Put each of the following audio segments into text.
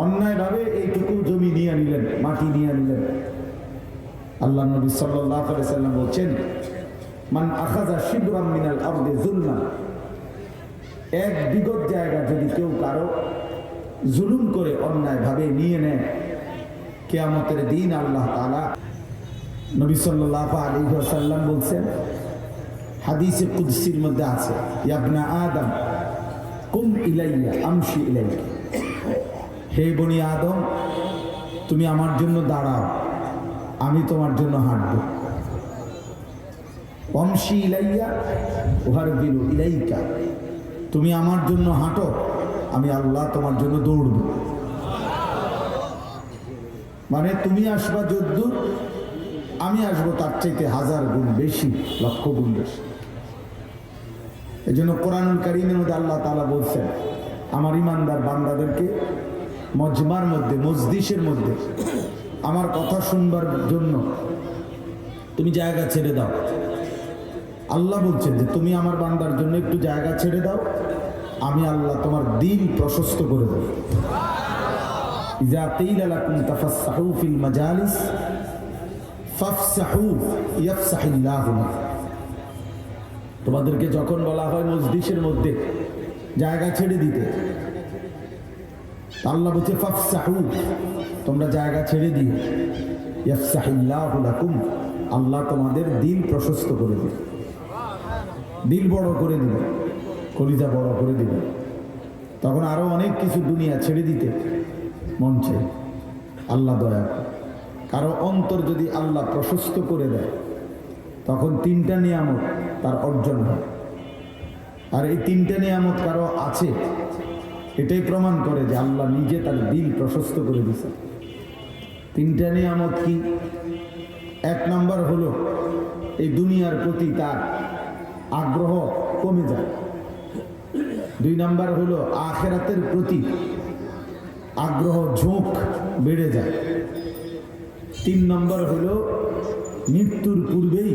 অন্যায়ভাবে এইটুকু জমি নিয়ে নিলেন, মাটি নিয়ে নিলেন। আল্লাহ নবী সাল্লাল্লাহু আলাইহি সাল্লাম বলছেন, মান আখাযা শিবরাম মিনাল আরদি যুলমান, এক বিগত জায়গা যদি কেউ কারো জুলুম করে অন্যায়ভাবে নিয়ে নেয়, কিয়ামতের দিন আল্লাহ তাআলা, নবী সাল্লাল্লাহু আলাইহি ওয়াসাল্লাম বলছেন, হাদিসে কুদসির মধ্যে আছে, ইয়া ইবনা আদম কুম ইলাইয়া আমশি ইলাইকা, হে বনি আদম তুমি আমার জন্য দাঁড়াও, আমি তোমার জন্য হাঁটব। আমশি ইলাইয়া উহারবিলু ইলাইকা, তুমি আমার জন্য হাঁটো, আমি আল্লাহ তোমার জন্য দৌড়ব। মানে তুমি আসবা যদ্দূর, আমি আসবো তার চাইতে 1000 গুণ বেশি, লক্ষ গুণ বেশি। এই জন্য কোরআনুল কারীমের মধ্যে আল্লাহ তাআলা বলছেন, আমার ইমানদার বান্দাদেরকে মজমার মধ্যে, মজলিসের মধ্যে আমার কথা শুনবার জন্য তুমি জায়গা ছেড়ে দাও। আল্লাহ বলছেন যে তুমি আমার বান্দার জন্য একটু জায়গা ছেড়ে দাও, আমি আল্লাহ তোমার দিল প্রশস্ত করে দেব। ইযা কিলা লাকুম তাফাসসাহু ফিল মাজালিস ফাফসাহু ইয়াফসাহিল্লাহু লাকুম, তোমাদেরকে যখন বলা হয় মজলিসের মধ্যে জায়গা ছেড়ে দিতে, আল্লাহ বলছে ফাফসাহু, তোমরা জায়গা ছেড়ে দিও, ইয়াফসাহিল্লাহু লাকুম, আল্লাহ তোমাদের দিল প্রশস্ত করে দিবে, দিল বড় করে দিবে, কলিজা বড় করে দিবে। তখন আরো অনেক কিছু দুনিয়া ছেড়ে দিতে মন চায়। আল্লাহ দয়া করে, কারো অন্তর যদি আল্লাহ প্রশস্ত করে দেয়, তখন 3টা নিয়ামত তার অর্জন হয়। আর এই 3টা নিয়ামত কারো আছে, এটাই প্রমাণ করে যে আল্লাহ নিজে তার দিল প্রশস্ত করে দিয়েছে। 3টা নিয়ামত কি? 1 নাম্বার হলো এই দুনিয়ার প্রতি তার আগ্রহ কমে যায়। 2 নাম্বার হলো আখিরাতের প্রতি আগ্রহ, ঝোঁক বেড়ে যায়। 3 নম্বর হলো মৃত্যুর পূর্বেই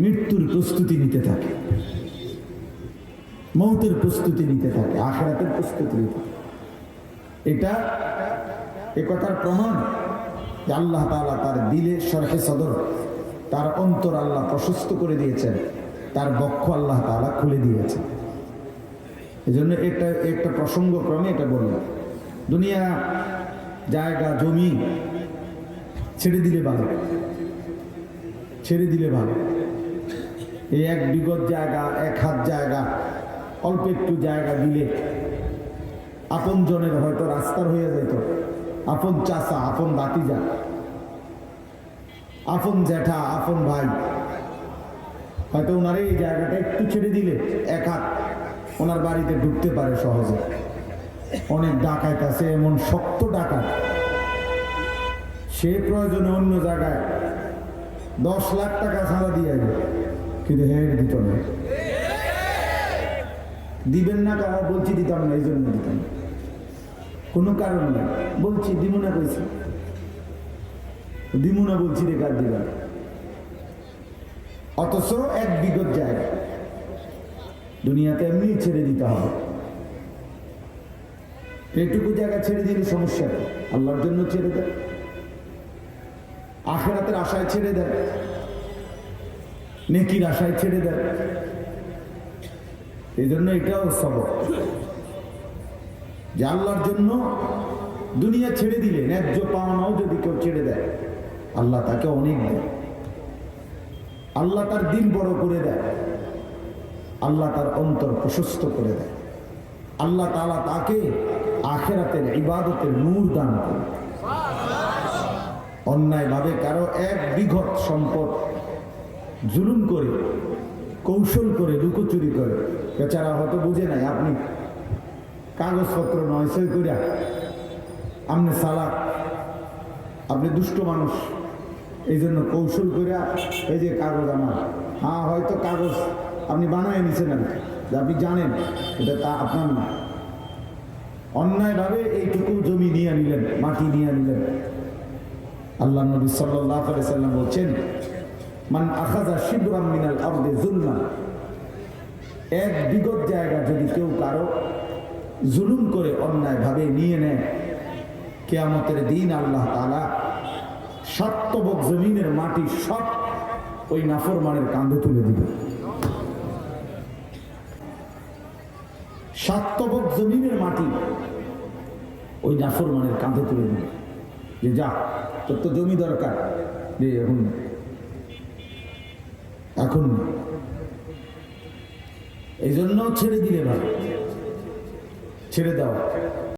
মৃত্যুর প্রস্তুতি নিতে থাকে, মৌতের প্রস্তুতি নিতে থাকে, আখিরাতের প্রস্তুতি নিতে থাকে। এটা এ কথার প্রমাণ যে আল্লাহ তাআলা তার দিলে শরহে সদর, তার অন্তর আল্লাহ প্রশস্ত করে দিয়েছেন, তার বক্ষ আল্লাহ তাআলা খুলে দিয়েছেন। এজন্য এটা একটা প্রসঙ্গক্রমে এটা বললাম। দুনিয়া জায়গা জমি ছেড়ে দিলে ভালো, ছেড়ে দিলে ভালো। এই 1 বিগত জায়গা, 1 হাত জায়গা, অল্প একটু জায়গা দিলে আপন জনের হয়তো রাস্তার হয়ে যেত, আপন চাচা, আপন ভাতিজা, আপন জ্যাঠা, আপন ভাই, হয়তো ওনার এই জায়গাটা একটু ছেড়ে দিলে 1 হাত ওনার বাড়িতে ঢুকতে পারে সহজে। অনেক ডাকাত আছে, এমন শক্ত ডাকাত, সে প্রয়োজনে অন্য জায়গায় 10 লাখ টাকা ছাড়া দিয়ে যাবে, কিন্তু হ্যাঁ দিত না। দিবেন না কারা? বলছি দিতাম না, এই জন্য দিতাম না, কোনো কারণ নেই। বলছি দিব না, কইছি দিব না, বলছি রে কার দিবা। অথচ 1 বিগত জায়গা দুনিয়াতে এমনি ছেড়ে দিতে হবে। এইটুকু জায়গা ছেড়ে দিলে সমস্যা নেই, আল্লাহর জন্য ছেড়ে দেয়, আখিরাতের আশায় ছেড়ে দেয়, নেকির আশায় ছেড়ে দেয়। এই জন্য এটাও সবক যে আল্লাহর জন্য দুনিয়া ছেড়ে দিলে, ন্যায্য পাওনাও যদি কেউ ছেড়ে দেয়, আল্লাহ তাকে অনেক দেয়, আল্লাহ তার দিল বড় করে দেয়, আল্লাহ তার অন্তর প্রশস্ত করে দেয়, আল্লাহ তাআলা তাকে আখিরাতের ইবাদতের নূর দান করে। অন্যায়ভাবে কারো 1 বিঘত সম্পদ জুলুম করে, কৌশল করে, লুকোচুরি করে, বেচারা হয়তো বুঝে নাই, আপনি কাগজপত্র নয়সই করিয়া, আপনি চালাক, আপনি দুষ্ট মানুষ, এই জন্য কৌশল করিয়া এই যে কাগজ আমার, হ্যাঁ হয়তো কাগজ আপনি বানায় নিছেন, আর যে আপনি জানেন এটা তা আপনার না। অন্যায়ভাবে এইটুকু জমি নিয়ে নিলেন, মাটি নিয়ে নিলেন। আল্লাহ নবী সাল্লাল্লাহু আলাইহি সাল্লাম বলছেন, মান আখাযা শিবরাম মিনাল আরদি যুলমান, 1 বিগত জায়গা যদি কেউ কারো জুলুম করে অন্যায়ভাবে নিয়ে নেয়, কিয়ামতের দিন আল্লাহ তাআলা সাতবক জমিনের মাটি সব ওই নাফরমানের কাঁধে তুলে দিবে। সাতবক জমিনের মাটি ওই নাফরমানের কাঁধে তুলে দিবে, যে যা তোর তো জমি দরকার, যে এখন এই জন্য ছেড়ে দিলে ভাই, ছেড়ে দাও।